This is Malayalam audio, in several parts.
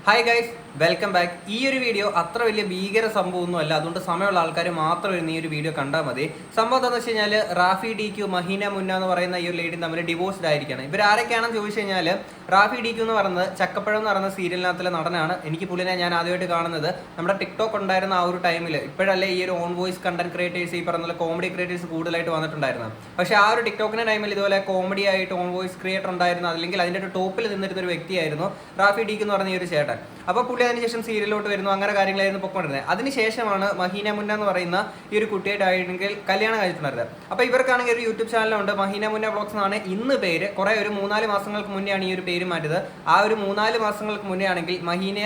Hi guys, welcome back. ഈ ഒരു വീഡിയോ അത്ര വലിയ ഭീകര സംഭവമൊന്നുമല്ല, അതുകൊണ്ട് സമയമുള്ള ആൾക്കാർ മാത്രം ഈ ഒരു വീഡിയോ കണ്ടാൽ മതി. സംഭവം എന്താണെന്ന് വെച്ച് കഴിഞ്ഞാൽ റാഫി ഡി ക്യു, മഹീന മുന്ന എന്ന് പറയുന്ന ഈ ഒരു ലേഡി തമ്മിൽ ഡിവോഴ്സ്ഡ് ആയിരിക്കുകയാണ്. ഇവരാരൊക്കെയാണെന്ന് ചോദിച്ചു കഴിഞ്ഞാൽ റാഫി ഡി ക്യു എന്ന് പറയുന്നത് ചക്കപ്പഴം എന്ന് പറയുന്ന സീരിയലിനകത്തിലെ നടനാണ്. എനിക്ക് പുള്ളിനെ ഞാൻ ആദ്യമായിട്ട് കാണുന്നത് നമ്മുടെ ടിക്ടോക്ക് ഉണ്ടായിരുന്ന ആ ഒരു ടൈമിൽ. ഇപ്പോഴല്ലേ ഈ ഒരു ഓൺ വോയിസ് കണ്ടന്റ് ക്രിയേറ്റേഴ്സ്, ഈ പറഞ്ഞ കോമഡി ക്രിയേറ്റേഴ്സ് കൂടുതലായിട്ട് വന്നിട്ടുണ്ടായിരുന്നു. പക്ഷേ ആ ഒരു ടിക്ടോക്കിന്റെ ടൈമിൽ ഇതുപോലെ കോമഡി ആയിട്ട് ഓൺ വോയിസ് ക്രിയേറ്റർ ഉണ്ടായിരുന്നു, അല്ലെങ്കിൽ അതിന്റെ ഒരു ടോപ്പിൽ നിന്നിരുന്ന ഒരു വ്യക്തിയായിരുന്നു റാഫി ഡി ക്യു എന്ന് പറഞ്ഞ ഈ ഒരു ചേട്ടൻ. അപ്പോൾ പുള്ളി അതിനുശേഷം സീരിയലോട്ട് വരുന്നു, അങ്ങനെ കാര്യങ്ങളായിരുന്നു പൊക്കോണ്ടിരുന്നത്. അതിനുശേഷമാണ് മഹീന മുന്ന എന്ന് പറയുന്ന ഈ ഒരു കുട്ടിയായിട്ടാണെങ്കിൽ കല്യാണം കഴിച്ചിട്ടുണ്ടായിരുന്നത്. അപ്പോൾ ഇവർക്കാണെങ്കിൽ ഒരു യൂട്യൂബ് ചാനലുണ്ട്, മഹീന മുന്ന വ്ളോഗ്സ് എന്നാണ് ഇന്ന് പേര്. കുറേ ഒരു 3-4 മാസങ്ങൾക്ക് മുന്നെയാണ് ഈ ഒരു പേര് മാറ്റിയത്. ആ ഒരു 3-4 മാസങ്ങൾക്ക് മുന്നേ ആണെങ്കിൽ മഹീന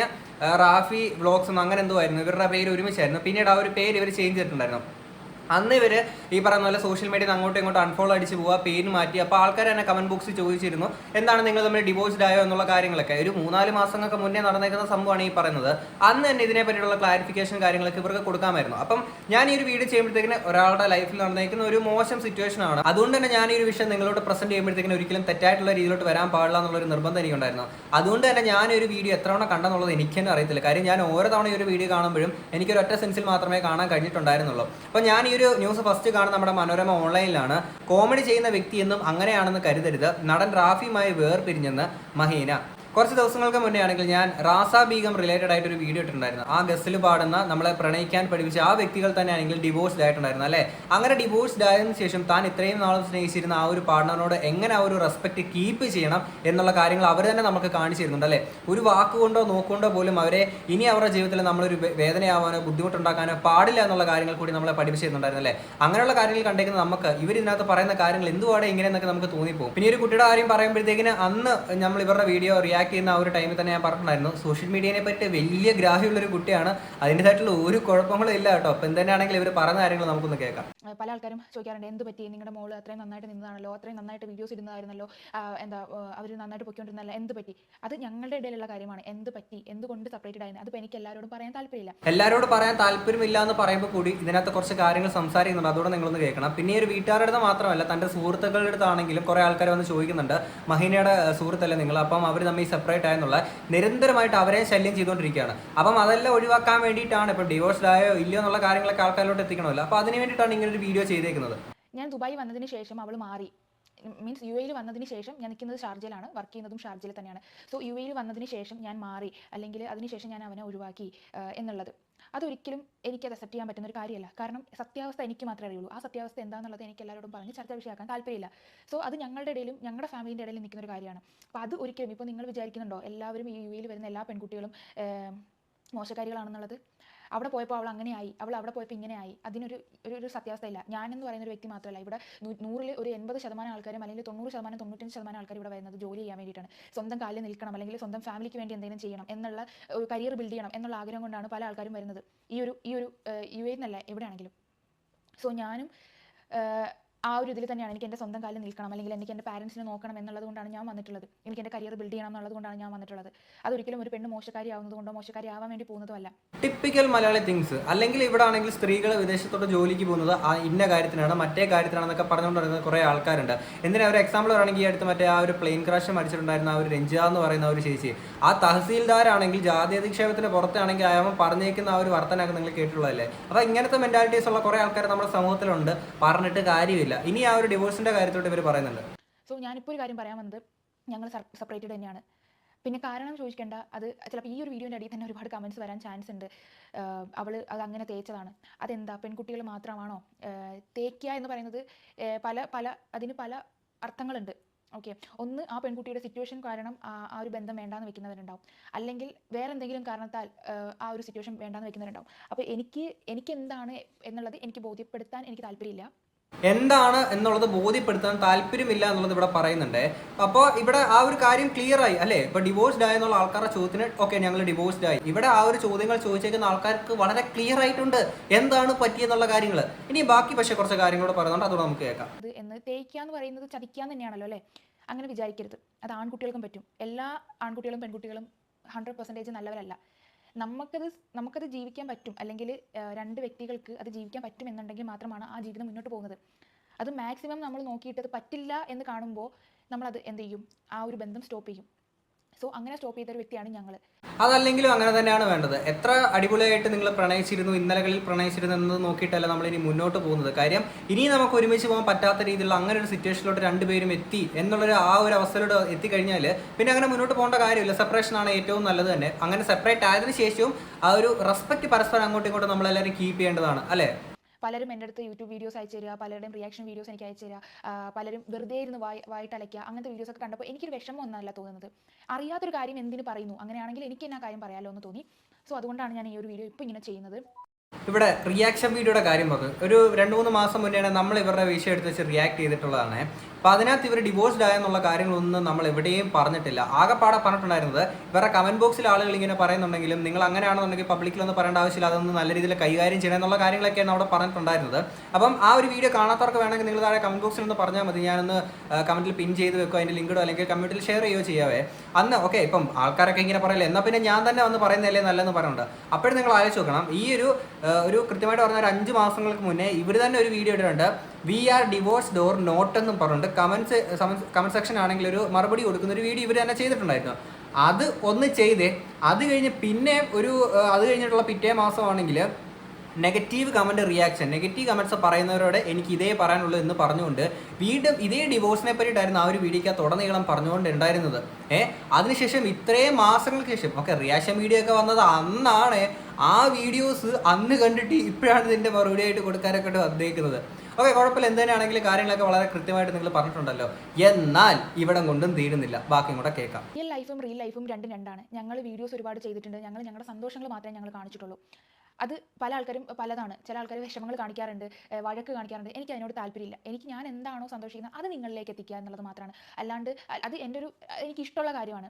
റാഫി വ്ളോഗ്സ് എന്ന് അങ്ങനെ എന്തോ ആയിരുന്നു, ഇവരുടെ പേര് ഒരുമിച്ചായിരുന്നു. പിന്നീട് ആ ഒരു പേര് ഇവർ ചേഞ്ച് ചെയ്തിട്ടുണ്ടായിരുന്നു. അന്ന് ഇവർ ഈ പറയുന്ന പോലെ സോഷ്യൽ മീഡിയയിൽ അങ്ങോട്ടും ഇങ്ങോട്ടും അൺഫോളോ അടിച്ച് പോവുക, പേര് മാറ്റി. അപ്പോൾ ആൾക്കാർ തന്നെ കമന്റ് ബോക്സിൽ ചോദിച്ചിരുന്നു എന്താണ് നിങ്ങൾ തമ്മിൽ ഡിവോഴ്സ്ഡ് ആയോ എന്നുള്ള കാര്യങ്ങളൊക്കെ. ഒരു 3-4 മാസങ്ങൾക്ക് മുന്നേ നടന്നേക്കുന്ന സംഭവമാണ് ഈ പറയുന്നത്. അന്ന് തന്നെ ഇതിനെ പറ്റിയുള്ള ക്ലാരിഫിക്കേഷൻ കാര്യങ്ങളൊക്കെ ഇവർക്ക് കൊടുക്കാമായിരുന്നു. അപ്പം ഞാൻ ഈ ഒരു വീഡിയോ ചെയ്യുമ്പോഴത്തേക്കിന് ഒരാളുടെ ലൈഫിൽ നടന്നേക്കുന്ന ഒരു മോശം സിറ്റുവേഷൻ ആണ്. അതുകൊണ്ട് തന്നെ ഞാൻ ഈ ഒരു വിഷയം നിങ്ങളോട് പ്രസന്റ് ചെയ്യുമ്പോഴത്തേക്കിന് ഒരിക്കലും തെറ്റായിട്ടുള്ള രീതിയിലോട്ട് വരാൻ പാടില്ല എന്നുള്ളൊരു നിർബന്ധം എനിക്കുണ്ടായിരുന്നു. അതുകൊണ്ട് തന്നെ ഞാൻ ഒരു വീഡിയോ എത്ര തവണ കണ്ടെന്നുള്ളത് എനിക്ക് തന്നെ അറിയത്തില്ല. കാര്യം ഞാൻ ഓരോ തവണ ഈ ഒരു വീഡിയോ കാണുമ്പോഴും എനിക്കൊരു ഒറ്റ സെൻസിൽ മാത്രമേ കാണാൻ കഴിഞ്ഞിട്ടുണ്ടായിരുന്നുള്ളൂ. അപ്പോൾ ഞാൻ ഈ ഒരു ന്യൂസ് ഫസ്റ്റ് കാണുന്ന നമ്മുടെ മനോരമ ഓൺലൈനിലാണ്. കോമഡി ചെയ്യുന്ന വ്യക്തിയെന്നും അങ്ങനെയാണെന്ന് കരുതരുത്, നടൻ റാഫിയുമായി വേർപിരിഞ്ഞെന്ന് മഹീന. കുറച്ച് ദിവസങ്ങൾക്ക് മുന്നേ ആണെങ്കിൽ ഞാൻ റാസ ബീഗം റിലേറ്റഡ് ആയിട്ട് ഒരു വീഡിയോ ഇട്ടിട്ടുണ്ടായിരുന്നു. ആ ഗസ്റ്റിൽ പാടുന്ന നമ്മളെ പ്രണയിക്കാൻ പഠിപ്പിച്ച ആ വ്യക്തികൾ തന്നെ ആണെങ്കിൽ ഡിവോഴ്സ്ഡ് ആയിട്ടുണ്ടായിരുന്നു അല്ലേ. അങ്ങനെ ഡിവോഴ്സ്ഡ് ആയതിനു ശേഷം താൻ ഇത്രയും നാളും സ്നേഹിച്ചിരുന്ന ആ ഒരു പാർട്ണറിനോട് എങ്ങനെ ആ ഒരു റെസ്പെക്ട് കീപ്പ് ചെയ്യണം എന്നുള്ള കാര്യങ്ങൾ അവർ തന്നെ നമുക്ക് കാണിച്ചു തരുന്നുണ്ട് അല്ലേ. ഒരു വാക്കുകൊണ്ടോ നോക്കുകൊണ്ടോ പോലും അവരെ ഇനി അവരുടെ ജീവിതത്തിൽ നമ്മളൊരു വേദനയാവാനോ ബുദ്ധിമുട്ടുണ്ടാക്കാനോ പാടില്ല എന്നുള്ള കാര്യങ്ങൾ കൂടി നമ്മളെ പഠിപ്പിച്ചു തരുന്നുണ്ടായിരുന്നു അല്ലേ. അങ്ങനെയുള്ള കാര്യങ്ങൾ കണ്ടേക്കുന്ന നമുക്ക് ഇവർ ഇതിനകത്ത് പറയുന്ന കാര്യങ്ങൾ എന്തുവാടെ ഇങ്ങനെയെന്നൊക്കെ നമുക്ക് തോന്നിപ്പോകും. പിന്നെ ഒരു കുട്ടിയുടെ കാര്യം പറയുമ്പോഴത്തേക്കിന് അന്ന് നമ്മൾ ഇവരുടെ വീഡിയോ റിയാക്ട് ചെയ്യുന്ന ആ ഒരു ടൈമിൽ തന്നെ ഞാൻ പറഞ്ഞിട്ടുണ്ടായിരുന്നു, സോഷ്യൽ മീഡിയനെ പറ്റി വലിയ ഗ്രാഹ്യമുള്ളൊരു കുട്ടിയാണ്, അതിൻ്റെതായിട്ടുള്ള ഒരു കുഴപ്പങ്ങളും ഇല്ല കേട്ടോ. അപ്പം എന്തിനാണെങ്കിൽ ഇവർ പറയുന്ന കാര്യങ്ങൾ നമുക്കൊന്ന് കേൾക്കാം. പല ആൾക്കാരും ചോദിക്കാറുണ്ട്, എന്ത് പറ്റി നിങ്ങളുടെ മോള് അത്രയും നന്നായിട്ട് നിന്നതാണല്ലോ, അത്രയും നന്നായിട്ട് വീഡിയോസ് ഇടുന്നതായിരുന്നല്ലോ, അവർ നന്നായിട്ട് പൊയ്ക്കൊണ്ടിരുന്നല്ല, എന്ത് പറ്റി? അത് ഞങ്ങളുടെ ഇടയിലുള്ള കാര്യമാണ്. എന്ത് പറ്റി, എന്തുകൊണ്ട് സെപ്പറേറ്റഡ് ആയിരുന്നു, അതിപ്പോൾ എനിക്ക് എല്ലാവരോടും പറയാൻ താല്പര്യമില്ല. എല്ലാവരോട് പറയാൻ താല്പര്യമില്ല എന്ന് പറയുമ്പോൾ കൂടി ഇതിനകത്ത് കുറച്ച് കാര്യങ്ങൾ സംസാരിക്കുന്നുണ്ട്, അതോടെ നിങ്ങളൊന്ന് കേൾക്കണം. പിന്നെ ഒരു വീട്ടുകാരുടെ അടുത്ത് മാത്രമല്ല, തൻ്റെ സുഹൃത്തുക്കളുടെ അടുത്താണെങ്കിലും കുറേ ആൾക്കാർ വന്ന് ചോദിക്കുന്നുണ്ട്, മഹീനയുടെ സുഹൃത്തല്ലേ നിങ്ങൾ, അപ്പം അവർ തമ്മിൽ സെപ്പറേറ്റ് ആയെന്നുള്ള നിരന്തരമായിട്ട് അവരെ ശല്യം ചെയ്തുകൊണ്ടിരിക്കുകയാണ്. അപ്പം അതെല്ലാം ഒഴിവാക്കാൻ വേണ്ടിയിട്ടാണ് ഇപ്പോൾ ഡിവോഴ്സ്ഡ് ആയോ ഇല്ലയോ എന്നുള്ള കാര്യങ്ങളൊക്കെ ആൾക്കാരിലോട്ട് എത്തിക്കണമല്ലോ. അപ്പോൾ അതിന് വേണ്ടിയിട്ടാണ് ഇങ്ങനെ ഒരു വീഡിയോ ചെയ്തേക്കുന്നത്. ഞാൻ ദുബായി വന്നതിന് ശേഷം അവൾ മാറി. മീൻസ് യു എയിൽ വന്നതിന് ശേഷം, ഞാൻ നിൽക്കുന്നത് ഷാർജയിലാണ്, വർക്ക് ചെയ്യുന്നതും ഷാർജയിൽ തന്നെയാണ്. സോ യു എയിൽ വന്നതിന് ശേഷം ഞാൻ മാറി, അല്ലെങ്കിൽ അതിനുശേഷം ഞാൻ അവനെ ഒഴിവാക്കി എന്നുള്ളത് അതൊരിക്കലും എനിക്കത് അക്സെപ്റ്റ് ചെയ്യാൻ പറ്റുന്ന ഒരു കാര്യമല്ല. കാരണം സത്യാവസ്ഥ എനിക്ക് മാത്രമേ അറിയുള്ളൂ. ആ സത്യാവസ്ഥ എന്താണെന്നുള്ളത് എനിക്ക് എല്ലാവരോടും പറഞ്ഞ് ചർച്ചാ വിഷയമാക്കാൻ താല്പര്യമില്ല. സോ അത് ഞങ്ങളുടെ ഇടയിലും ഞങ്ങളുടെ ഫാമിലിൻ്റെ ഇടയിലും നിൽക്കുന്ന ഒരു കാര്യമാണ്. അപ്പോൾ അത് ഒരിക്കലും ഇപ്പോൾ നിങ്ങൾ വിചാരിക്കുന്നുണ്ടോ എല്ലാവരും ഈ യു എയിൽ വരുന്ന എല്ലാ പെൺകുട്ടികളും മോശക്കാരികളാണെന്നുള്ളത്? അവിടെ പോയപ്പോൾ അവൾ അങ്ങനെയായി, അവൾ അവിടെ പോയപ്പോൾ ഇങ്ങനെയായി, അതിനൊരു ഒരു സത്യാവസ്ഥയില്ല. ഞാനെന്ന് പറയുന്ന ഒരു വ്യക്തി മാത്രമല്ല, ഇവിടെ 100-ൽ ഒരു 80% ആൾക്കാരും, അല്ലെങ്കിൽ 90%, 95% ആൾക്കാർ ഇവിടെ വരുന്നത് ജോലി ചെയ്യാൻ വേണ്ടിയിട്ടാണ്. സ്വന്തം കാലിൽ നിൽക്കണം, അല്ലെങ്കിൽ സ്വന്തം ഫാമിലിക്ക് വേണ്ടി എന്തെങ്കിലും ചെയ്യണം എന്നുള്ള ഒരു കരിയർ ബിൽഡ് ചെയ്യണം എന്നുള്ള ആഗ്രഹം കൊണ്ടാണ് പല ആൾക്കാരും വരുന്നത് ഈ ഒരു യു എന്നല്ല എവിടെയാണെങ്കിലും. സോ ഞാനും ആ ഒരു ഇതിൽ തന്നെയാണ്. എനിക്ക് എൻ്റെ സ്വന്തം കാലിൽ നിൽക്കണം, അല്ലെങ്കിൽ എനിക്ക് എൻ്റെ പാരൻസിനെ നോക്കണം എന്നുള്ളത് കൊണ്ടാണ് ഞാൻ വന്നിട്ടുള്ളത്. എനിക്ക് എൻ്റെ കരിയർ ബിൽഡ് ചെയ്യണം എന്നുള്ളത് കൊണ്ടാണ് ഞാൻ വന്നിട്ടുള്ളത്. അതൊരിക്കലും ഒരു പെണ്ണ് മോശക്കാരി ആവുന്നത് കൊണ്ടോ മോശക്കാരി ആവാൻ വേണ്ടി പോകുന്നതോ അല്ല. Typical Malayali things. അല്ലെങ്കിൽ ഇവിടെ ആണെങ്കിൽ സ്ത്രീകൾ വിദേശത്തോട്ട് ജോലിക്ക് പോകുന്നത് ആ ഇന്ന കാര്യത്തിനാണ്, മറ്റേ കാര്യത്തിനാണെന്നൊക്കെ പറഞ്ഞുകൊണ്ടിരുന്ന കുറേ ആൾക്കാരുണ്ട്. എന്തിനാ ഒരു എക്സാമ്പിൾ പറയുകയാണെങ്കിൽ ഈ അടുത്ത് മറ്റേ ആ ഒരു പ്ലെയിൻ ക്രാഷ് മരിച്ചിട്ടുണ്ടായിരുന്ന ആ ഒരു രഞ്ജിത എന്ന് പറയുന്ന ഒരു ചേച്ചി, ആ തഹസീൽദാരാണെങ്കിൽ ജാതി അധിക്ഷേപത്തിന് പുറത്താണെങ്കിൽ അയാൾ പറഞ്ഞേക്കുന്ന ആ ഒരു വർത്തനൊക്കെ നിങ്ങൾ കേട്ടിട്ടുള്ളതല്ലേ. അപ്പോൾ ഇങ്ങനത്തെ മെന്റാലിറ്റീസ് ഉള്ള കുറേ ആൾക്കാർ നമ്മുടെ സമൂഹത്തിലുണ്ട്, പറഞ്ഞിട്ട് കാര്യമില്ല. ഇനി ആ ഒരു ഡിവോഴ്സിന്റെ കാര്യത്തോട്ട് ഇവർ പറയുന്നുണ്ട്. സോ ഞാനിപ്പോൾ ഒരു കാര്യം പറയാൻ വന്നത്, ഞങ്ങൾ സെപ്പറേറ്റഡ് തന്നെയാണ്. പിന്നെ കാരണം ചോദിക്കേണ്ട, അത് ചിലപ്പോൾ ഈ ഒരു വീഡിയോൻ്റെ അടിയിൽ തന്നെ ഒരുപാട് കമൻറ്റ്സ് വരാൻ ചാൻസ് ഉണ്ട്. അവൾ അത് അങ്ങനെ തേച്ചതാണ്, അതെന്താ പെൺകുട്ടികൾ മാത്രമാണോ തേക്കുക എന്ന് പറയുന്നത്? അതിന് പല അർത്ഥങ്ങളുണ്ട്. ഓക്കെ, ഒന്ന് ആ പെൺകുട്ടിയുടെ സിറ്റുവേഷൻ കാരണം ആ ഒരു ബന്ധം വേണ്ടാന്ന് വെക്കുന്നവരുണ്ടാവും, അല്ലെങ്കിൽ വേറെ എന്തെങ്കിലും കാരണത്താൽ ആ ഒരു സിറ്റുവേഷൻ വേണ്ടാന്ന് വെക്കുന്നവരുണ്ടാവും. അപ്പോൾ എനിക്ക് എന്താണ് എന്നുള്ളത് എനിക്ക് ബോധ്യപ്പെടുത്താൻ എനിക്ക് താല്പര്യമില്ല. എന്താണ് എന്നുള്ളത് ബോധ്യപ്പെടുത്താൻ താല്പര്യമില്ല എന്നുള്ളത് ഇവിടെ പറയുന്നുണ്ട്. അപ്പോൾ ഇവിടെ ആ ഒരു കാര്യം ക്ലിയർ ആയി അല്ലേ. ഇപ്പൊ ഡിവോഴ്സ്ഡ് ആയ എന്നുള്ള ആൾക്കാരുടെ ചോദ്യത്തിന് ഓക്കെ ഞങ്ങൾ ഡിവോഴ്സ്ഡ് ആയി. ഇവിടെ ആ ഒരു ചോദ്യങ്ങൾ ചോദിച്ചേക്കുന്ന ആൾക്കാർക്ക് വളരെ ക്ലിയർ ആയിട്ടുണ്ട് എന്താണ് പറ്റിയെന്നുള്ള കാര്യങ്ങൾ. ഇനി ബാക്കി പക്ഷേ കുറച്ച് കാര്യങ്ങളോട് പറയുന്നുണ്ട്, അതോടെ നമുക്ക് കേൾക്കാം. അത് എന്ന് തേക്കുക എന്ന് പറയുന്നത് ചതിക്കുക തന്നെയാണല്ലോ അല്ലേ. അങ്ങനെ വിചാരിക്കരുത്. അത് ആൺകുട്ടികൾക്കും പറ്റും. എല്ലാ ആൺകുട്ടികളും പെൺകുട്ടികളും 100% നല്ലവരല്ല. നമുക്കത് ജീവിക്കാൻ പറ്റും, അല്ലെങ്കിൽ രണ്ട് വ്യക്തികൾക്ക് അത് ജീവിക്കാൻ പറ്റും എന്നുണ്ടെങ്കിൽ മാത്രമാണ് ആ ജീവിതം മുന്നോട്ട് പോകുന്നത്. അത് മാക്സിമം നമ്മൾ നോക്കിയിട്ട് അത് പറ്റില്ല എന്ന് കാണുമ്പോൾ നമ്മളത് എന്ത് ചെയ്യും? ആ ഒരു ബന്ധം സ്റ്റോപ്പ് ചെയ്യും. സോ അങ്ങനെ സ്റ്റോപ്പ് ചെയ്ത ഒരു വ്യക്തിയാണ് ഞങ്ങൾ. അതല്ലെങ്കിലും അങ്ങനെ തന്നെയാണ് വേണ്ടത്. എത്ര അടിപൊളിയായിട്ട് നിങ്ങൾ പ്രണയിച്ചിരുന്നു, ഇന്നലകളിൽ പ്രണയിച്ചിരുന്നു എന്ന് നോക്കിയിട്ടല്ല നമ്മൾ ഇനി മുന്നോട്ട് പോകുന്നത്. കാര്യം ഇനി നമുക്ക് ഒരുമിച്ച് പോകാൻ പറ്റാത്ത രീതിയിലുള്ള അങ്ങനെ ഒരു സിറ്റുവേഷനിലോട്ട് രണ്ടുപേരും എത്തി എന്നുള്ളൊരു ആ ഒരു അവസ്ഥയിലോട്ട് എത്തിക്കഴിഞ്ഞാൽ പിന്നെ അങ്ങനെ മുന്നോട്ട് പോകേണ്ട കാര്യമില്ല. സെപ്പറേഷൻ ആണ് ഏറ്റവും നല്ലത് തന്നെ. അങ്ങനെ സെപ്പറേറ്റ് ആയതിനു ശേഷവും ആ ഒരു റെസ്പെക്ട് പരസ്പരം അങ്ങോട്ടും ഇങ്ങോട്ടും നമ്മളെല്ലാവരും കീപ്പ് ചെയ്യേണ്ടതാണ് അല്ലേ? പലരും എൻ്റെ അടുത്ത് യൂട്യൂബ് വീഡിയോസ് അയച്ചു തരിക, പലരുടെയും റിയാക്ഷൻ വീഡിയോസ് എനിക്ക് അയച്ചു തരിക, പലരും വെറുതെ ഇരുന്ന് വായിട്ടലയ്ക്കുക, അങ്ങനത്തെ വീഡിയോസ് ഒക്കെ കണ്ടപ്പോൾ എനിക്കൊരു വിഷമം ഒന്നല്ല തോന്നുന്നത്. അറിയാത്തൊരു കാര്യം എന്തിനു പറയുന്നു, അങ്ങനെയാണെങ്കിൽ എനിക്ക് തന്നെ ആ കാര്യം പറയാമല്ലോ എന്ന് തോന്നി. സോ അതുകൊണ്ടാണ് ഞാൻ ഈ ഒരു വീഡിയോ ഇപ്പോൾ ഇങ്ങനെ ചെയ്യുന്നത്. ഇവിടെ റിയാക്ഷൻ വീഡിയോയുടെ കാര്യം പറഞ്ഞു. ഒരു 2-3 മാസം മുന്നേ നമ്മൾ ഇവരുടെ വിഷയം എടുത്ത് വെച്ച് റിയാക്ട് ചെയ്തിട്ടുള്ളതാണ്. അപ്പോൾ അതിനകത്ത് ഇവർ ഡിവോഴ്സ്ഡ് ആയെന്നുള്ള കാര്യങ്ങളൊന്നും നമ്മൾ എവിടെയും പറഞ്ഞിട്ടില്ല. ആകെപ്പാടെ പറഞ്ഞിട്ടുണ്ടായിരുന്നത് ഇവരുടെ കമന്റ് ബോക്സിൽ ആളുകൾ ഇങ്ങനെ പറയുന്നുണ്ടെങ്കിലും നിങ്ങൾ അങ്ങനെയാണെന്നുണ്ടെങ്കിൽ പബ്ലിക്കിലൊന്നും പറയേണ്ട ആവശ്യമില്ല, അതൊന്നും നല്ല രീതിയിൽ കൈകാര്യം ചെയ്യണം എന്നുള്ള കാര്യങ്ങളൊക്കെയാണ് അവിടെ പറഞ്ഞിട്ടുണ്ടായിരുന്നത്. അപ്പം ആ ഒരു വീഡിയോ കാണാത്തവർക്ക് വേണമെങ്കിൽ നിങ്ങൾ താഴെ കമന്റ് ബോക്സിൽ ഒന്ന് പറഞ്ഞാൽ മതി. ഞാനൊന്ന് കമന്റിൽ പിൻ ചെയ്ത് വെക്കുക, അതിൻ്റെ ലിങ്കിടോ അല്ലെങ്കിൽ കമ്മ്യൂണിറ്റിയിൽ ഷെയർ ചെയ്യുകയോ ചെയ്യാവേ. അന്ന് ഓക്കെ ഇപ്പം ആൾക്കാരൊക്കെ ഇങ്ങനെ പറയില്ല, എന്നാൽ പിന്നെ ഞാൻ തന്നെ വന്ന് പറയുന്നതല്ലേ നല്ലതെന്ന് പറയുന്നുണ്ട്. അപ്പോഴും നിങ്ങൾ ആലോചിച്ച് നോക്കണം, ഈ ഒരു കൃത്യമായിട്ട് പറഞ്ഞ ഒരു 5 മാസങ്ങൾക്ക് മുന്നേ ഇവർ തന്നെ ഒരു വീഡിയോ ഇട്ടിട്ടുണ്ട്. We are divorced or not എന്നും പറഞ്ഞിട്ട് കമന്റ് സെക്ഷൻ ആണെങ്കിൽ ഒരു മറുപടി കൊടുക്കുന്ന ഒരു വീഡിയോ ഇവർ തന്നെ ചെയ്തിട്ടുണ്ടായിരുന്നു. അത് ഒന്ന് ചെയ്തേ. അത് കഴിഞ്ഞ് പിന്നെ അത് കഴിഞ്ഞിട്ടുള്ള പിറ്റേ മാസമാണെങ്കിൽ negative comment reaction, negative comments പറയുന്നവരോട് എനിക്ക് ഇതേ പറയാനുള്ളൂ എന്ന് പറഞ്ഞുകൊണ്ട് വീണ്ടും ഇതേ ഡിവോഴ്സിനെ പറ്റിയിട്ടായിരുന്നു ആ ഒരു വീഡിയോയ്ക്ക് ഉടനീളം പറഞ്ഞുകൊണ്ടുണ്ടായിരുന്നത്. അതിനുശേഷം ഇത്രയും മാസങ്ങൾക്ക് ശേഷം റിയാക്ഷൻ വീഡിയോ ഒക്കെ വന്നത് അന്നാണ്. ആ വീഡിയോസ് അന്ന് കണ്ടിട്ട് ഇപ്പോഴാണ് ഇതിൻ്റെ മറുപടി ആയിട്ട് കൊടുക്കാനൊക്കെ വന്നേക്കുന്നത്. കുഴപ്പമില്ല, എന്തിനാണെങ്കിലും കാര്യങ്ങളൊക്കെ വളരെ കൃത്യമായിട്ട് നിങ്ങൾ പറഞ്ഞിട്ടുണ്ടല്ലോ. എന്നാൽ ഇവിടം കൊണ്ടും തീരുന്നില്ല, ബാക്കിയും കൂടെ കേൾക്കാം. റിയൽ ലൈഫും റിയൽ ലൈഫും രണ്ടും രണ്ടാണ്. ഞങ്ങൾ വീഡിയോസ് ഒരുപാട് ചെയ്തിട്ടുണ്ട്. ഞങ്ങളുടെ സന്തോഷങ്ങൾ മാത്രമേ ഞങ്ങൾ കാണിച്ചിട്ടുള്ളൂ. അത് പല ആൾക്കാരും പലതാണ്. ചില ആൾക്കാർ വിഷമങ്ങൾ കാണിക്കാറുണ്ട്, വഴക്ക് കാണിക്കാറുണ്ട്. എനിക്ക് അതിനോട് താല്പര്യമില്ല. ഞാൻ എന്താണോ സന്തോഷിക്കുന്നത് അത് നിങ്ങളിലേക്ക് എത്തിക്കുക എന്നുള്ളത് മാത്രമാണ്. അല്ലാണ്ട് അത് എനിക്ക് ഇഷ്ടമുള്ള കാര്യമാണ്.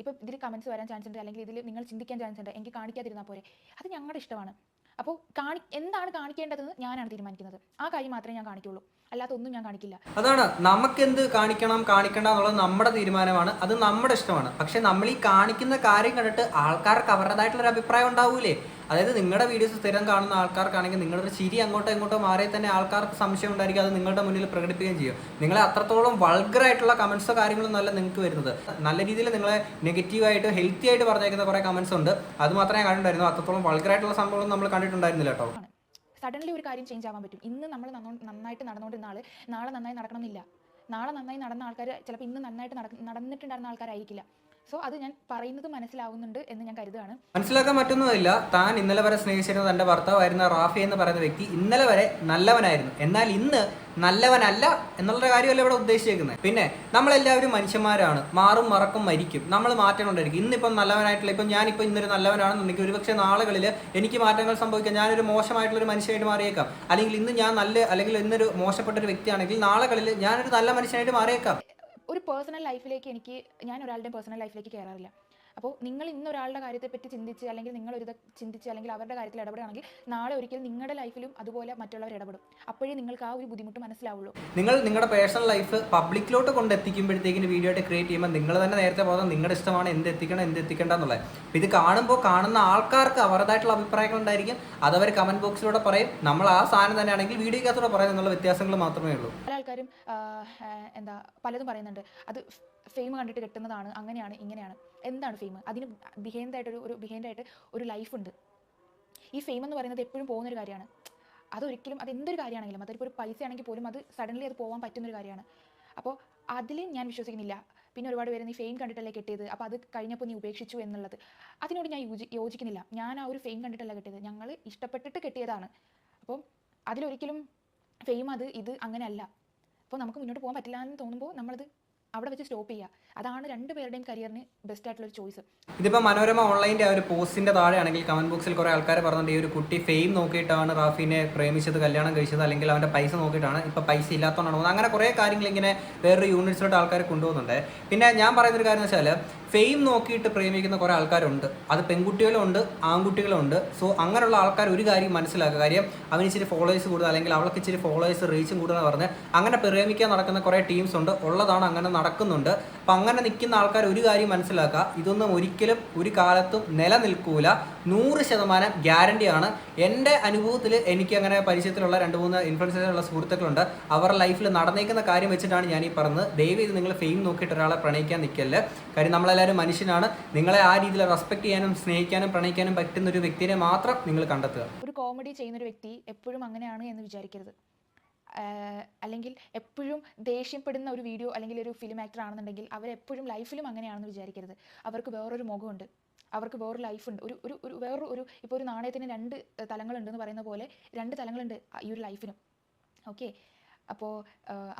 ഇപ്പോൾ ഇതിൽ കമൻറ്റ്സ് വരാൻ ചാൻസ് ഉണ്ട്, അല്ലെങ്കിൽ ഇതിൽ നിങ്ങൾ ചിന്തിക്കാൻ ചാൻസ് ഉണ്ട്, എനിക്ക് കാണിക്കാതിരുന്നാൽ പോരെ. അത് ഞങ്ങളുടെ ഇഷ്ടമാണ്. അപ്പോൾ എന്താണ് കാണിക്കേണ്ടതെന്ന് ഞാനാണ് തീരുമാനിക്കുന്നത്. ആ കാര്യം മാത്രമേ ഞാൻ കാണിക്കുള്ളൂ, അല്ലാത്ത ഒന്നും ഞാൻ കാണിക്കില്ല. അതാണ്, നമുക്കെന്ത് കാണിക്കണം കാണിക്കണ്ട എന്നുള്ളത് നമ്മുടെ തീരുമാനമാണ്, അത് നമ്മുടെ ഇഷ്ടമാണ്. പക്ഷെ നമ്മൾ ഈ കാണിക്കുന്ന കാര്യം കണ്ടിട്ട് ആൾക്കാർക്ക് അവരുടേതായിട്ടുള്ളൊരു അഭിപ്രായം ഉണ്ടാവൂലേ? അതായത് നിങ്ങളുടെ വീഡിയോസ് സ്ഥിരം കാണുന്ന ആൾക്കാർക്കാണെങ്കിൽ നിങ്ങളുടെ ചിരി അങ്ങോട്ടോ ഇങ്ങോട്ടോ മാറിയാൽ തന്നെ ആൾക്കാർക്ക് സംശയം ഉണ്ടായിരിക്കും, അത് നിങ്ങളുടെ മുന്നിൽ പ്രകടിപ്പിക്കുകയും ചെയ്യും. നിങ്ങളെ അത്രത്തോളം വൾഗറായിട്ടുള്ള കമൻസോ കാര്യങ്ങളൊന്നും അല്ല നിങ്ങൾക്ക് വരുന്നത്. നല്ല രീതിയിൽ നിങ്ങളെ നെഗറ്റീവായിട്ട് ഹെൽത്തി ആയിട്ട് പറഞ്ഞേക്കുന്ന കുറേ കമൻസ് ഉണ്ട്. അത് മാത്രമേ കണ്ടിട്ടുണ്ടായിരുന്നു. അത്രത്തോളം വൾഗറായിട്ടുള്ള സംഭവം നമ്മൾ കണ്ടിട്ടുണ്ടായിരുന്നില്ല കേട്ടോ. സഡൻലി ഒരു കാര്യം ചേഞ്ച് ആവാൻ പറ്റും. ഇന്ന് നമ്മൾ നന്നായിട്ട് നടന്നുകൊണ്ടിരുന്ന ആൾ നാളെ നന്നായി നടക്കണമെന്നില്ല. നാളെ നന്നായി നടന്ന ആൾക്കാർ ചിലപ്പോൾ ഇന്ന് നന്നായിട്ട് നടന്നിട്ടുണ്ടായിരുന്ന ആൾക്കാരായിരിക്കില്ല. സോ അത് ഞാൻ പറയുന്നത് മനസ്സിലാവുന്നുണ്ട് എന്ന് ഞാൻ കരുതുകയാണ്. മനസ്സിലാക്കാൻ പറ്റുന്നതില്ല. താൻ ഇന്നലെ വരെ സ്നേഹിച്ചിരുന്ന തൻ്റെ ഭർത്താവായിരുന്ന റാഫി എന്ന് പറയുന്ന വ്യക്തി ഇന്നലെ വരെ നല്ലവനായിരുന്നു, എന്നാൽ ഇന്ന് നല്ലവനല്ല എന്നുള്ള കാര്യമല്ല ഇവിടെ ഉദ്ദേശിച്ചേക്കുന്നത്. പിന്നെ നമ്മളെല്ലാവരും മനുഷ്യന്മാരാണ്, മാറും മറക്കും മരിക്കും, നമ്മൾ മാറ്റം കൊണ്ടായിരിക്കും. ഇന്നിപ്പം നല്ലവനായിട്ടുള്ള ഞാനിപ്പോൾ ഇന്നൊരു നല്ലവനാണെന്നുണ്ടെങ്കിൽ ഒരുപക്ഷെ നാളുകളിൽ എനിക്ക് മാറ്റങ്ങൾ സംഭവിക്കാം. ഞാനൊരു മോശമായിട്ടുള്ളൊരു മനുഷ്യനായിട്ട് മാറിയേക്കാം. അല്ലെങ്കിൽ ഇന്ന് ഞാൻ അല്ലെങ്കിൽ ഇന്നൊരു മോശപ്പെട്ടൊരു വ്യക്തിയാണെങ്കിൽ നാളുകളിൽ ഞാനൊരു നല്ല മനുഷ്യനായിട്ട് മാറിയേക്കാം. ഒരു പേഴ്സണൽ ലൈഫിലേക്ക് ഞാൻ ഒരാളുടെ പേഴ്സണൽ ലൈഫിലേക്ക് കയറാറില്ല. അപ്പോൾ നിങ്ങൾ ഇന്ന് ഒരാളുടെ കാര്യത്തെപ്പറ്റി ചിന്തിച്ച്, അല്ലെങ്കിൽ നിങ്ങൾ ചിന്തിച്ച്, അല്ലെങ്കിൽ അവരുടെ കാര്യത്തിൽ ഇടപെടുകയാണെങ്കിൽ നാളെ ഒരിക്കലും നിങ്ങളുടെ ലൈഫിലും അതുപോലെ മറ്റുള്ളവർ ഇടപെടും. അപ്പോഴേ നിങ്ങൾക്ക് ആ ഒരു ബുദ്ധിമുട്ട് മനസ്സിലാവുള്ളൂ. നിങ്ങളുടെ പേഴ്സണൽ ലൈഫ് പബ്ലിക്കിലോട്ട് കൊണ്ടെത്തിക്കുമ്പോഴത്തേക്കിന് വീഡിയോ ആയിട്ട് ക്രിയേറ്റ് ചെയ്യുമ്പോൾ നിങ്ങൾ തന്നെ നേരത്തെ പറഞ്ഞാൽ നിങ്ങളുടെ ഇഷ്ടമാണ് എന്ത് എത്തിക്കണം എന്ത് എത്തിക്കേണ്ട എന്നുള്ളത്. അപ്പോൾ ഇത് കാണുന്ന ആൾക്കാർക്ക് അവരുടേതായിട്ടുള്ള അഭിപ്രായങ്ങൾ ഉണ്ടായിരിക്കും. അതവർ കമന്റ് ബോക്സിലൂടെ പറയും. നമ്മൾ ആ സാധനം തന്നെയാണെങ്കിൽ വീഡിയോക്കകത്തൂടെ പറയും എന്നുള്ള വ്യത്യാസങ്ങൾ മാത്രമേ ഉള്ളൂ. പല ആൾക്കാരും പലതും പറയുന്നുണ്ട്. അത് ഫെയിം കണ്ടിട്ട് കിട്ടുന്നതാണ്, അങ്ങനെയാണ് ഇങ്ങനെയാണ്. എന്താണ് ഫെയിം? അതിന് ബിഹൈൻഡായിട്ട് ഒരു ലൈഫുണ്ട്. ഈ ഫെയിം എന്ന് പറയുന്നത് എപ്പോഴും പോകുന്നൊരു കാര്യമാണ്. അതൊരിക്കലും എന്തൊരു കാര്യമാണെങ്കിലും, അതിപ്പോൾ ഒരു പൈസ ആണെങ്കിൽ പോലും അത് സഡൻലി അത് പോകാൻ പറ്റുന്നൊരു കാര്യമാണ്. അപ്പോൾ അതിൽ ഞാൻ വിശ്വസിക്കുന്നില്ല. പിന്നെ ഒരുപാട് പേര് നീ ഫെയിം കണ്ടിട്ടല്ലേ കിട്ടിയത്, അപ്പോൾ അത് കഴിഞ്ഞപ്പോൾ നീ ഉപേക്ഷിച്ചു എന്നുള്ളത്, അതിനോട് ഞാൻ യോജിക്കുന്നില്ല. ഞാൻ ആ ഒരു ഫെയിം കണ്ടിട്ടല്ല കിട്ടിയത്, ഞങ്ങൾ ഇഷ്ടപ്പെട്ടിട്ട് കിട്ടിയതാണ്. അപ്പോൾ അതിലൊരിക്കലും ഫെയിം ഇത് അങ്ങനെയല്ല. അപ്പോൾ നമുക്ക് മുന്നോട്ട് പോകാൻ പറ്റില്ല എന്ന് തോന്നുമ്പോൾ നമ്മളത് അവിടെ വെച്ച് സ്റ്റോപ്പ് ചെയ്യുക. അതാണ് രണ്ടുപേരുടെയും കരിയറിന് ബെസ്റ്റ് ആയിട്ടുള്ള ഒരു ചോയ്സ്. ഇതിപ്പോൾ മനോരമ ഓൺലൈൻ്റെ ആ ഒരു പോസ്റ്റിൻ്റെ താഴെയാണെങ്കിൽ കമന്റ് ബോക്സിൽ കുറേ ആൾക്കാർ പറഞ്ഞിട്ട് ഈ ഒരു കുട്ടി ഫെയിം നോക്കിയിട്ടാണ് റാഫിനെ പ്രേമിച്ചത്, കല്യാണം കഴിച്ചത്, അല്ലെങ്കിൽ അവൻ്റെ പൈസ നോക്കിയിട്ടാണ്, ഇപ്പോൾ പൈസ ഇല്ലാത്തതുകൊണ്ടാണ്. അങ്ങനെ കുറേ കാര്യങ്ങൾ ഇങ്ങനെ വേറൊരു യൂണിറ്റ്സിലോട്ട് ആൾക്കാർ കൊണ്ടുപോകുന്നുണ്ട്. പിന്നെ ഞാൻ പറയുന്നൊരു കാര്യം എന്ന് വെച്ചാൽ ഫെയിം നോക്കിയിട്ട് പ്രേമിക്കുന്ന കുറേ ആൾക്കാരുണ്ട്. അത് പെൺകുട്ടികളും ഉണ്ട് ആൺകുട്ടികളും ഉണ്ട്. സോ അങ്ങനെയുള്ള ആൾക്കാർ ഒരു കാര്യം മനസ്സിലാക്കുക. കാര്യം അവന് ഇച്ചിരി ഫോളോവേഴ്സ് കൂടുതൽ, അല്ലെങ്കിൽ അവൾക്ക് ഇച്ചിരി ഫോളോവേഴ്സ് റീച്ചും കൂടുതലെന്ന് പറഞ്ഞ് അങ്ങനെ പ്രേമിക്കാൻ നടക്കുന്ന കുറേ ടീംസ് ഉണ്ട്, ഉള്ളതാണ്, അങ്ങനെ നടക്കുന്നുണ്ട്. അപ്പം അങ്ങനെ നിൽക്കുന്ന ആൾക്കാർ ഒരു കാര്യം മനസ്സിലാക്കുക, ഇതൊന്നും ഒരിക്കലും ഒരു കാലത്തും നിലനിൽക്കൂല. 100% ഗ്യാരണ്ടിയാണ്. എൻ്റെ അനുഭവത്തിൽ എനിക്ക് അങ്ങനെ പരിചയത്തിലുള്ള 2-3 ഇൻഫ്ലുവൻസേഴ്സുള്ള സുഹൃത്തുക്കളുണ്ട്. അവരുടെ ലൈഫിൽ നടന്നേക്കുന്ന കാര്യം വെച്ചിട്ടാണ് ഞാൻ ഈ പറഞ്ഞത്. ദയവ് ചെയ്ത് നിങ്ങൾ ഫെയിം നോക്കിയിട്ട് ഒരാളെ പ്രണയിക്കാൻ നിൽക്കല്ല. കാര്യം നമ്മളെല്ലാവരും മനുഷ്യനാണ്. നിങ്ങളെ ആ രീതിയിൽ റെസ്പെക്ട് ചെയ്യാനും സ്നേഹിക്കാനും പ്രണയിക്കാനും പറ്റുന്ന ഒരു വ്യക്തിയെ മാത്രം നിങ്ങൾ കണ്ടെത്തുക. ഒരു കോമഡി ചെയ്യുന്നൊരു വ്യക്തി എപ്പോഴും അങ്ങനെയാണ് എന്ന് വിചാരിക്കരുത്. അല്ലെങ്കിൽ എപ്പോഴും ദേഷ്യപ്പെടുന്ന ഒരു വീഡിയോ അല്ലെങ്കിൽ ഒരു ഫിലിം ആക്ടർ ആണെന്നുണ്ടെങ്കിൽ അവരെപ്പോഴും ലൈഫിലും അങ്ങനെയാണെന്ന് വിചാരിക്കരുത്. അവർക്ക് വേറൊരു മുഖമുണ്ട്, അവർക്ക് വേറൊരു ലൈഫുണ്ട്. വേറൊരു ഇപ്പോൾ ഒരു നാണയത്തിന് 2 തലങ്ങളുണ്ടെന്ന് പറയുന്ന പോലെ 2 തലങ്ങളുണ്ട് ഈ ഒരു ലൈഫിനും. ഓക്കെ, അപ്പോൾ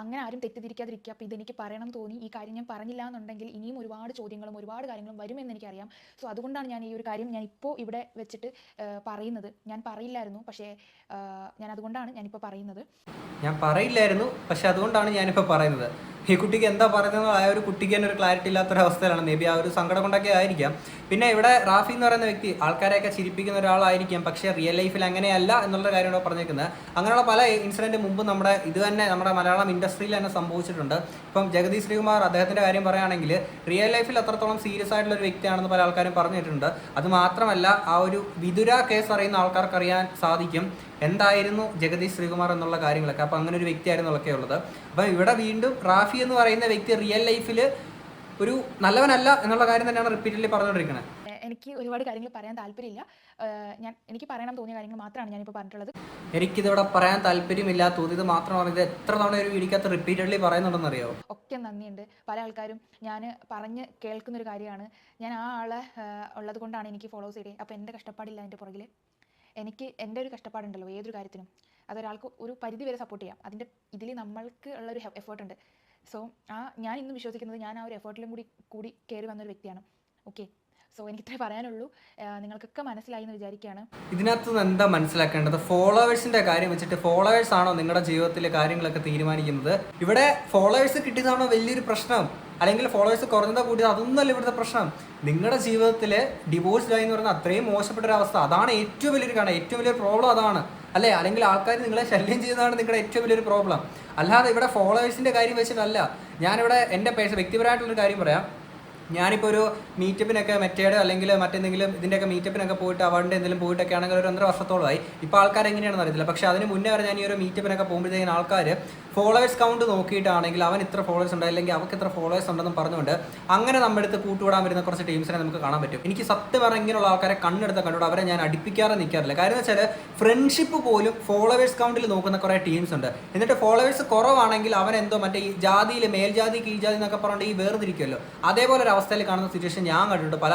അങ്ങനെ ആരും തെറ്റിദ്ധരിക്കാതിരിക്കുക. അപ്പോൾ ഇതെനിക്ക് പറയണം തോന്നി, ഈ കാര്യം ഞാൻ പറഞ്ഞില്ല എന്നുണ്ടെങ്കിൽ ഇനിയും ഒരുപാട് ചോദ്യങ്ങളും ഒരുപാട് കാര്യങ്ങളും വരുമെന്ന് എനിക്കറിയാം. സോ അതുകൊണ്ടാണ് ഞാൻ ഈ ഒരു കാര്യം ഇപ്പോൾ ഇവിടെ വെച്ചിട്ട് പറയുന്നത്. ഞാൻ പറയില്ലായിരുന്നു, പക്ഷേ അതുകൊണ്ടാണ് ഞാനിപ്പോൾ പറയുന്നത്. ഞാൻ പറയില്ലായിരുന്നു, പക്ഷെ അതുകൊണ്ടാണ് ഞാനിപ്പോൾ പറയുന്നത്. ഈ കുട്ടിക്ക് എന്താ പറയുന്നത് ആ ഒരു കുട്ടിക്ക് തന്നെ ഒരു ക്ലാരിറ്റി ഇല്ലാത്തൊരവസ്ഥയിലാണ്. മേ ബി ആ ഒരു സങ്കടം കൊണ്ടൊക്കെ ആയിരിക്കാം. പിന്നെ ഇവിടെ റാഫി എന്ന് പറയുന്ന വ്യക്തി ആൾക്കാരെയൊക്കെ ചിരിപ്പിക്കുന്ന ഒരാളായിരിക്കാം, പക്ഷേ റിയൽ ലൈഫിൽ അങ്ങനെയല്ല എന്നുള്ള കാര്യമാണ് പറഞ്ഞേക്കുന്നത്. അങ്ങനെയുള്ള പല ഇൻസിഡൻറ്റ് മുമ്പ് നമ്മുടെ മലയാളം ഇൻഡസ്ട്രിയിൽ തന്നെ സംഭവിച്ചിട്ടുണ്ട്. ഇപ്പം ജഗതി ശ്രീകുമാർ അദ്ദേഹത്തിൻ്റെ കാര്യം പറയുകയാണെങ്കിൽ റിയൽ ലൈഫിൽ അത്രത്തോളം സീരിയസ് ആയിട്ടുള്ള ഒരു വ്യക്തിയാണെന്ന് പല ആൾക്കാരും പറഞ്ഞിട്ടുണ്ട്. അത് മാത്രമല്ല ആ ഒരു വിതുര കേസ് അറിയുന്ന ആൾക്കാർക്ക് അറിയാൻ സാധിക്കും എന്തായിരുന്നു ജഗദീഷ് ശ്രീകുമാർ എന്നുള്ള കാര്യങ്ങളൊക്കെ. അപ്പോൾ അങ്ങനെ ഒരു വ്യക്തിയായിരുന്നുള്ളൊക്കെ ഉള്ളത്. അപ്പം ഇവിടെ വീണ്ടും റാഫി എന്ന് പറയുന്ന വ്യക്തി റിയൽ ലൈഫിൽ ഒരു നല്ലവനല്ല എന്നുള്ള കാര്യം തന്നെയാണ് റിപ്പീറ്റഡ്ലി പറഞ്ഞുകൊണ്ടിരിക്കുന്നത്. എനിക്ക് ഒരുപാട് കാര്യങ്ങൾ പറയാൻ താല്പര്യമില്ല. എനിക്ക് പറയണം തോന്നിയ കാര്യങ്ങൾ മാത്രമാണ് ഞാനിപ്പോൾ പറഞ്ഞിട്ടുള്ളത്. എനിക്കിതിവിടെ പറയാൻ താല്പര്യമില്ല, തോന്നിയത് മാത്രമാണ്. ഇത് എത്ര തവണ ഒരു വീഡിയോക്കകത്ത് റിപ്പീറ്റഡ്ലി പറയുന്നുണ്ടെന്ന് അറിയാമോ? ഒക്കെ നന്ദിയുണ്ട്. പല ആൾക്കാരും ഞാൻ പറഞ്ഞ് കേൾക്കുന്നൊരു കാര്യമാണ്. ഞാൻ ആ ആളെ ഉള്ളത് കൊണ്ടാണ് എനിക്ക് ഫോളോസ് ചെയ്തത്. അപ്പോൾ എൻ്റെ കഷ്ടപ്പാടില്ല അതിൻ്റെ പുറകിൽ. എൻ്റെ ഒരു കഷ്ടപ്പാടുണ്ടല്ലോ ഏതൊരു കാര്യത്തിനും, അതൊരാൾക്ക് ഒരു പരിധി വരെ സപ്പോർട്ട് ചെയ്യാം. അതിൻ്റെ ഇതിൽ നമ്മൾക്ക് ഉള്ളൊരു എഫേർട്ടുണ്ട്. സോ ഞാൻ ഇന്ന് വിശ്വസിക്കുന്നത് ഞാൻ ആ ഒരു എഫേർട്ടിലും കൂടി കയറി വന്നൊരു വ്യക്തിയാണ്. ഓക്കെ, സോ എനിക്കിത്രേ പറയാനുള്ളൂ. നിങ്ങൾക്കൊക്കെ മനസ്സിലായി എന്ന് വിചാരിക്കുകയാണ്. ഇതിനകത്ത് നിന്ന് എന്താ മനസ്സിലാക്കേണ്ടത്? ഫോളോവേഴ്സിന്റെ കാര്യം വെച്ചിട്ട് ഫോളോവേഴ്സ് ആണോ നിങ്ങളുടെ ജീവിതത്തിലെ കാര്യങ്ങളൊക്കെ തീരുമാനിക്കുന്നത്? ഇവിടെ ഫോളോവേഴ്സ് കിട്ടിയതാണോ വലിയൊരു പ്രശ്നം, അല്ലെങ്കിൽ ഫോളോവേഴ്സ് കുറഞ്ഞതോ കൂടിയതോ? അതൊന്നുമല്ല ഇവിടുത്തെ പ്രശ്നം. നിങ്ങളുടെ ജീവിതത്തിൽ ഡിവോഴ്സ്ഡ് ആയി എന്ന് പറയുന്നത് അത്രയും മോശപ്പെട്ട ഒരു അവസ്ഥ. അതാണ് ഏറ്റവും വലിയൊരു കാരണം, ഏറ്റവും വലിയൊരു പ്രോബ്ലം അതാണ് അല്ലേ? അല്ലെങ്കിൽ ആൾക്കാർ നിങ്ങളെ ശല്യം ചെയ്യുന്നതാണ് നിങ്ങളുടെ ഏറ്റവും വലിയൊരു പ്രോബ്ലം. അല്ലാതെ ഇവിടെ ഫോളോവേഴ്സിന്റെ കാര്യം വെച്ചിട്ടല്ല. ഞാനിവിടെ എൻ്റെ വ്യക്തിപരമായിട്ടുള്ളൊരു കാര്യം പറയാം. ഞാനിപ്പോൾ ഒരു മീറ്റപ്പിനൊക്കെ മെറ്റേഡ് അല്ലെങ്കിൽ മറ്റെന്തെങ്കിലും ഇതിൻ്റെയൊക്കെ മീറ്റപ്പിനൊക്കെ പോയിട്ട് അവാർഡിൻ്റെ എന്തെങ്കിലും പോയിട്ടൊക്കെ ആണെങ്കിൽ ഒരു 1.5 വർഷത്തോളമായി. ഇപ്പോൾ ആൾക്കാർ എങ്ങനെയാണെന്ന് അറിയത്തില്ല. പക്ഷേ അതിന് മുന്നേ വരെ ഞാൻ ഈ ഒരു മീറ്റപ്പിനൊക്കെ പോകുമ്പോഴത്തേക്കും ആൾക്കാർ ഫോളോവേഴ്സ് കൗണ്ട് നോക്കിയിട്ടാണെങ്കിൽ അവൻ ഇത്ര ഫോളോവേഴ്സ് ഉണ്ട് അല്ലെങ്കിൽ അവർക്ക് ഇത്ര ഫോളോവേഴ്സ് ഉണ്ടെന്ന് പറഞ്ഞുകൊണ്ട് അങ്ങനെ നമ്മുടെ അടുത്ത് കൂട്ടുകൂടാൻ വരുന്ന കുറച്ച് ടീംസിനെ നമുക്ക് കാണാൻ പറ്റും. എനിക്ക് സത്യം പറഞ്ഞാൽ ഇങ്ങനെയുള്ള ആൾക്കാരെ കണ്ടുകൂടെ അവരെ ഞാൻ അടുപ്പിക്കാതെ നിൽക്കാറില്ല. കാര്യം എന്ന് വെച്ചാൽ ഫ്രണ്ട്ഷിപ്പ് പോലും ഫോളോവേഴ്സ് കൗണ്ടിൽ നോക്കുന്ന കുറേ ടീംസ് ഉണ്ട്. എന്നിട്ട് ഫോളോവേഴ്സ് കുറവാണെങ്കിൽ അവൻ എന്തോ മറ്റേ ഈ ജാതിയിൽ മേൽജാതി കീഴ്ജാതി എന്നൊക്കെ പറഞ്ഞിട്ട് ഈ വേർതിരിക്കുമല്ലോ, അതേപോലെ ഒരു അവസ്ഥയിൽ കാണുന്ന സിറ്റുവേഷൻ ഞാൻ കണ്ടിട്ടുണ്ട് പല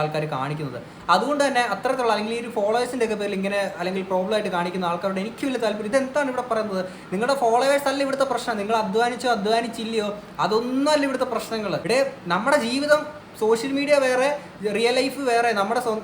ആൾക്കാർ കാണിക്കുന്നത്. അതുകൊണ്ട് തന്നെ അത്തരത്തിലുള്ള അല്ലെങ്കിൽ ഈ ഒരു ഫോളോവേഴ്സിൻ്റെ ഒക്കെ പേരിൽ ഇങ്ങനെ അല്ലെങ്കിൽ പ്രോബ്ലം ആയിട്ട് കാണിക്കുന്ന ആൾക്കാരോട് എനിക്ക് വലിയ താല്പര്യം. ഇതെന്താണ് ഇവിടെ പറയുന്നത്? നിങ്ങളുടെ ഫോളോവേഴ്സ് അല്ല ഇവിടുത്തെ പ്രശ്നം. നിങ്ങൾ അധ്വാനിച്ചില്ലയോ അതൊന്നും അല്ല ഇവിടുത്തെ പ്രശ്നങ്ങൾ. ഇവിടെ നമ്മുടെ ജീവിതം സോഷ്യൽ മീഡിയ വേറെ, റിയൽ ലൈഫ് വേറെ.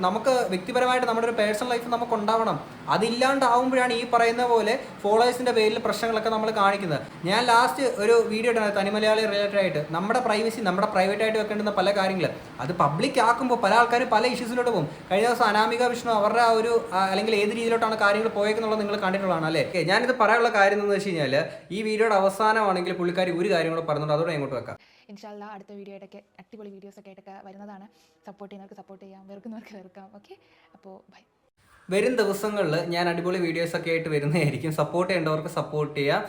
നമുക്ക് വ്യക്തിപരമായിട്ട് നമ്മുടെ ഒരു പേഴ്സണൽ ലൈഫ് നമുക്ക് ഉണ്ടാവണം. അതില്ലാണ്ടാവുമ്പോഴാണ് ഈ പറയുന്ന പോലെ ഫോളോവേഴ്സിന്റെ പേരിൽ പ്രശ്നങ്ങളൊക്കെ നമ്മൾ കാണിക്കുന്നത്. ഞാൻ ലാസ്റ്റ് ഒരു വീഡിയോ ഇട്ടാണ് തനിമലയാളി റിലേറ്റഡ് ആയിട്ട്. നമ്മുടെ പ്രൈവസി നമ്മുടെ പ്രൈവറ്റ് ആയിട്ട് വെക്കേണ്ടുന്ന പല കാര്യങ്ങൾ അത് പബ്ലിക് ആക്കുമ്പോൾ പല ആൾക്കാരും പല ഇഷ്യൂസിലോട്ട് പോകും. കഴിഞ്ഞ ദിവസം അനാമിക വിഷ്ണു അവരുടെ ആ ഒരു അല്ലെങ്കിൽ ഏത് രീതിയിലോട്ടാണ് കാര്യങ്ങൾ പോയേക്കുന്നുള്ളത് നിങ്ങൾ കണ്ടിട്ടുള്ളതാണ് അല്ലേ? ഞാനിത് പറയാനുള്ള കാര്യം എന്ന് വെച്ച് കഴിഞ്ഞാൽ ഈ വീഡിയോയുടെ അവസാനമാണെങ്കിൽ പുള്ളിക്കാരി ഒരു കാര്യം കൂടെ പറഞ്ഞിട്ടുണ്ട്, അതോടെ അങ്ങോട്ട് വെക്കാം. ഇൻഷാല്ല അടുത്ത വീഡിയോ ആയിട്ടൊക്കെ അടിപൊളി വീഡിയോസൊക്കെ ആയിട്ടൊക്കെ വരുന്നതാണ്. സപ്പോർട്ട് ചെയ്യുന്നവർക്ക് സപ്പോർട്ട് ചെയ്യാം, വെറുക്കുന്നവർക്ക് വെറുക്കാം. ഓക്കെ, അപ്പോൾ ബൈ. വരും ദിവസങ്ങളിൽ ഞാൻ അടിപൊളി വീഡിയോസൊക്കെ ആയിട്ട് വരുന്നതായിരിക്കും. സപ്പോർട്ട് ചെയ്യേണ്ടവർക്ക് സപ്പോർട്ട് ചെയ്യാം,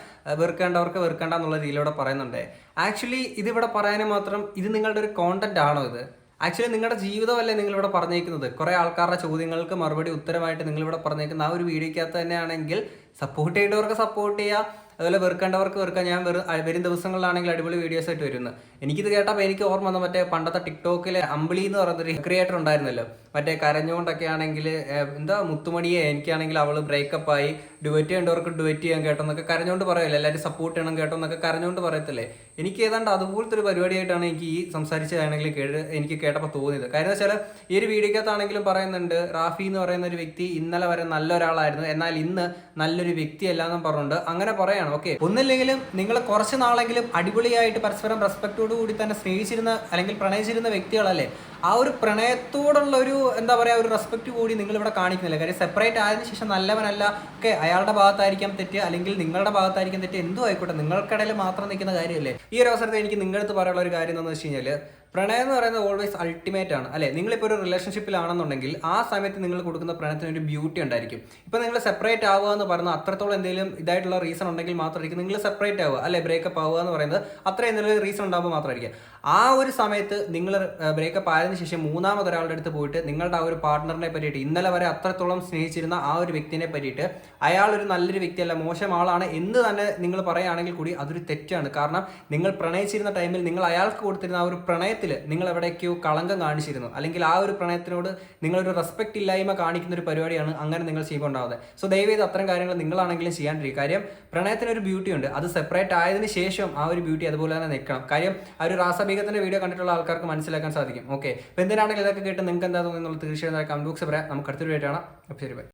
വെറുക്കേണ്ടവർക്ക് വെറുക്കേണ്ട എന്നുള്ള രീതിയിലൂടെ പറയുന്നുണ്ട്. ആക്ച്വലി ഇതിവിടെ പറയാനും മാത്രം ഇത് നിങ്ങളുടെ ഒരു കോണ്ടന്റ് ആണോ? ഇത് ആക്ച്വലി നിങ്ങളുടെ ജീവിതമല്ലേ നിങ്ങളിവിടെ പറഞ്ഞേക്കുന്നത്? കുറേ ആൾക്കാരുടെ ചോദ്യങ്ങൾക്ക് മറുപടി ഉത്തരമായിട്ട് നിങ്ങളിവിടെ പറഞ്ഞേക്കുന്ന ആ ഒരു വീഡിയോയ്ക്കകത്ത് തന്നെയാണെങ്കിൽ സപ്പോർട്ട് ചെയ്യേണ്ടവർക്ക് സപ്പോർട്ട് ചെയ്യാം, അതുപോലെ വെറുക്കേണ്ടവർക്ക് വെറുക്കാം. ഞാൻ വരും ദിവസങ്ങളിലാണെങ്കിൽ അടിപൊളി വീഡിയോസ് ആയിട്ട് വരുന്നത്. എനിക്കിത് കേട്ടപ്പോൾ എനിക്ക് ഓർമ്മ വന്നു മറ്റേ പണ്ടത്തെ ടിക്ടോക്കിലെ അമ്പിളി എന്ന് പറയുന്നൊരു ക്രിയേറ്റർ ഉണ്ടായിരുന്നല്ലോ, മറ്റേ കരഞ്ഞുകൊണ്ടൊക്കെ ആണെങ്കിൽ എന്താ മുത്തുമണിയെ എനിക്കാണെങ്കിൽ അവൾ ബ്രേക്കപ്പ് ആയി, ഡുവറ്റ് ചെയ്യേണ്ടവർക്ക് ഡുവറ്റ് ചെയ്യാൻ കേട്ടോ എന്നൊക്കെ കരഞ്ഞുകൊണ്ട് പറയല്ലേ, എല്ലാവരും സപ്പോർട്ട് ചെയ്യണം കേട്ടോ എന്നൊക്കെ കരഞ്ഞുകൊണ്ട് പറയത്തില്ലേ. എനിക്ക് ഏതാണ്ട് അതുപോലത്തെ ഒരു പരിപാടിയായിട്ടാണ് എനിക്ക് ഈ സംസാരിച്ചതാണെങ്കിൽ എനിക്ക് കേട്ടപ്പോൾ തോന്നിയത്. കാര്യം വെച്ചാൽ ഈ ഒരു വീഡിയോക്കകത്താണെങ്കിലും പറയുന്നുണ്ട് റാഫി എന്ന് പറയുന്ന ഒരു വ്യക്തി ഇന്നലെ വരെ നല്ലൊരാളായിരുന്നു, എന്നാൽ ഇന്ന് നല്ലൊരു വ്യക്തിയല്ല എന്നും പറഞ്ഞുകൊണ്ട് അങ്ങനെ പറയാണ്. ഓക്കെ, ഒന്നില്ലെങ്കിലും നിങ്ങൾ കുറച്ച് നാളെങ്കിലും അടിപൊളിയായിട്ട് പരസ്പരം റെസ്പെക്റ്റോടു കൂടി തന്നെ സ്നേഹിച്ചിരുന്ന അല്ലെങ്കിൽ പ്രണയിച്ചിരുന്ന വ്യക്തികളല്ലേ. ആ ഒരു പ്രണയത്തോടുള്ള ഒരു എന്താ പറയുക ഒരു റെസ്പെക്റ്റ് കൂടി നിങ്ങൾ ഇവിടെ കാണിക്കുന്നില്ല. കാര്യം സെപ്പറേറ്റ് ആയതിനു ശേഷം നല്ലവനല്ല, ഒക്കെ അയാളുടെ ഭാഗത്തായിരിക്കാം തെറ്റ് അല്ലെങ്കിൽ നിങ്ങളുടെ ഭാഗത്തായിരിക്കും തെറ്റ്, എന്തും ആയിക്കോട്ടെ, നിങ്ങൾക്കിടയിൽ മാത്രം നിൽക്കുന്ന കാര്യമല്ലേ. ഈ ഒരു അവസരത്തിൽ എനിക്ക് നിങ്ങളുടെ അടുത്ത് പറയാനുള്ള ഒരു കാര്യം എന്താണെന്ന് വെച്ച് കഴിഞ്ഞാൽ പ്രണയം എന്ന് പറയുന്നത് ഓൾവേസ് അൾട്ടിമേറ്റ് ആണ് അല്ലെ. നിങ്ങളിപ്പോൾ ഒരു റിലേഷൻഷിപ്പിലാണെന്നുണ്ടെങ്കിൽ ആ സമയത്ത് നിങ്ങൾ കൊടുക്കുന്ന പ്രണയത്തിന് ഒരു ബ്യൂട്ടി ഉണ്ടായിരിക്കും. ഇപ്പൊ നിങ്ങൾ സെപ്പറേറ്റ് ആവുക എന്ന് പറയുന്നത് അത്രത്തോളം എന്തെങ്കിലും ഇതായിട്ടുള്ള റീസൺ ഉണ്ടെങ്കിൽ മാത്രമായിരിക്കും നിങ്ങൾ സെപ്പറേറ്റ് ആവുക അല്ലെ, ബ്രേക്കപ്പ് ആവുക എന്ന് പറയുന്നത് അത്ര എന്തെങ്കിലും റീസൺ ഉണ്ടാകുമ്പോൾ മാത്രമായിരിക്കും. ആ ഒരു സമയത്ത് നിങ്ങൾ ബ്രേക്കപ്പ് ആയതിനു ശേഷം മൂന്നാമതൊരാളുടെ അടുത്ത് പോയിട്ട് നിങ്ങളുടെ ആ ഒരു പാർട്ട്ണറിനെ പറ്റിയിട്ട്, ഇന്നലെ വരെ അത്രത്തോളം സ്നേഹിച്ചിരുന്ന ആ ഒരു വ്യക്തിനെ പറ്റിയിട്ട് അയാൾ ഒരു നല്ലൊരു വ്യക്തിയല്ല, മോശം ആളാണ് എന്ന് തന്നെ നിങ്ങൾ പറയുകയാണെങ്കിൽ കൂടി അതൊരു തെറ്റാണ്. കാരണം നിങ്ങൾ പ്രണയിച്ചിരുന്ന ടൈമിൽ നിങ്ങൾ അയാൾക്ക് കൊടുത്തിരുന്ന ആ ഒരു പ്രണയത്തിൽ നിങ്ങൾ എവിടേക്കോ കളങ്കം കാണിച്ചിരുന്നു, അല്ലെങ്കിൽ ആ ഒരു പ്രണയത്തിനോട് നിങ്ങളൊരു റെസ്പെക്ട് ഇല്ലായ്മ കാണിക്കുന്ന ഒരു പരിപാടിയാണ് അങ്ങനെ നിങ്ങൾ ചെയ്യുമ്പോൾ ഉണ്ടാവുന്നത്. സോ ദയവേത് അത്തരം കാര്യങ്ങൾ നിങ്ങളാണെങ്കിലും ചെയ്യാണ്ടിരിക്കും. കാര്യം പ്രണയത്തിനൊരു ബ്യൂട്ടി ഉണ്ട്, അത് സെപ്പറേറ്റ് ആയതിനു ശേഷം ആ ഒരു ബ്യൂട്ടി അതുപോലെ തന്നെ നിൽക്കണം. കാര്യം ആ ഒരു രാസബീഗത്തിന്റെ വീഡിയോ കണ്ടിട്ടുള്ള ആൾക്കാർക്ക് മനസ്സിലാക്കാൻ സാധിക്കും. ഓക്കെ, അപ്പോൾ എന്തിനാണെങ്കിൽ ഇതൊക്കെ കേട്ട് നിങ്ങൾക്ക് എന്താ തോന്നുന്നത് തീർച്ചയായും കമന്റ് ബോക്സ് പറയാം. നമുക്ക് അടുത്തൊരു വീഡിയോ കാണാം. അപ്പോൾ ശരി, ബൈ.